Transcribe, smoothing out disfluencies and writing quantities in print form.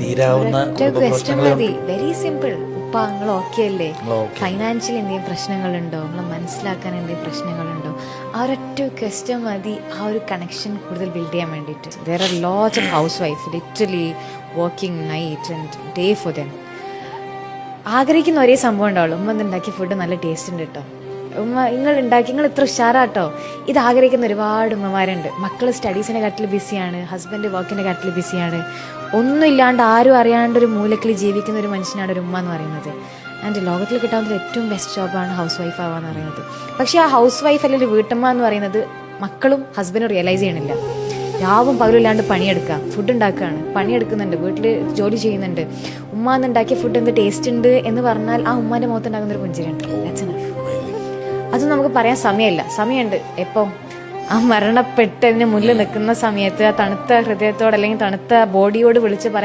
തീരാവുന്ന ക്വസ്റ്റ്യൻ മതി, very simple. ഉപ്പ നിങ്ങൾ ഓക്കെ അല്ലേ, ഫൈനാൻഷ്യലി എന്തെങ്കിലും പ്രശ്നങ്ങളുണ്ടോ, നിങ്ങൾ മനസ്സിലാക്കാൻ എന്തെങ്കിലും പ്രശ്നങ്ങളുണ്ടോ, ആ ഒരൊറ്റ ക്വസ്റ്റ്യൻ മതി ആ ഒരു കണക്ഷൻ കൂടുതൽ ബിൽഡ് ചെയ്യാൻ വേണ്ടിയിട്ട്. There are lots of house wife literally working night and day for them. ആഗ്രഹിക്കുന്ന ഒരേ സംഭവം ഉണ്ടാവുള്ളൂ, ഉമ്മ ഉണ്ടാക്കിയ ഫുഡ് നല്ല ടേസ്റ്റ് ഉണ്ട് കേട്ടോ, ഉമ്മ നിങ്ങൾ ഇത്ര ഉഷാറാട്ടോ. ഇത് ആഗ്രഹിക്കുന്ന ഒരുപാട് ഉമ്മമാരുണ്ട്. മക്കൾ സ്റ്റഡീസിൻ്റെ കാര്യത്തിൽ ബിസിയാണ്, ഹസ്ബൻഡ് വർക്കിൻ്റെ കാര്യത്തിൽ ബിസിയാണ്, ഒന്നുമില്ലാണ്ട് ആരും അറിയാണ്ട് ഒരു മൂലക്കിൽ ജീവിക്കുന്ന ഒരു മനുഷ്യനാണ് ഒരു ഉമ്മ എന്ന് പറയുന്നത്. ആൻഡ് ലോകത്തിൽ കിട്ടാവുന്ന ഏറ്റവും ബെസ്റ്റ് ജോബാണ് ഹൗസ് വൈഫ് ആവുക എന്ന് പറയുന്നത്. പക്ഷേ ആ ഹൗസ് വൈഫ് അല്ലെങ്കിൽ വീട്ടമ്മ എന്ന് പറയുന്നത് മക്കളും ഹസ്ബൻഡും റിയലൈസ് ചെയ്യണില്ല. രാവും പകലില്ലാണ്ട് പണിയെടുക്കുക, ഫുഡ് ഉണ്ടാക്കുകയാണ്, പണിയെടുക്കുന്നുണ്ട്, വീട്ടിൽ ജോലി ചെയ്യുന്നുണ്ട്. ഉമ്മ എന്നുണ്ടാക്കിയ ഫുഡ് എന്ത് ടേസ്റ്റ് ഉണ്ട് എന്ന് പറഞ്ഞാൽ ആ ഉമ്മാൻ്റെ മുഖത്ത് ഉണ്ടാകുന്ന ഒരു പുഞ്ചിരിയുണ്ട്. That's enough. അതൊന്നും നമുക്ക് പറയാൻ സമയമുണ്ട്. എപ്പം ആ മരണപ്പെട്ടതിന് മുന്നിൽ നിൽക്കുന്ന സമയത്ത് ആ തണുത്ത ഹൃദയത്തോട് അല്ലെങ്കിൽ തണുത്ത ബോഡിയോട് വിളിച്ച്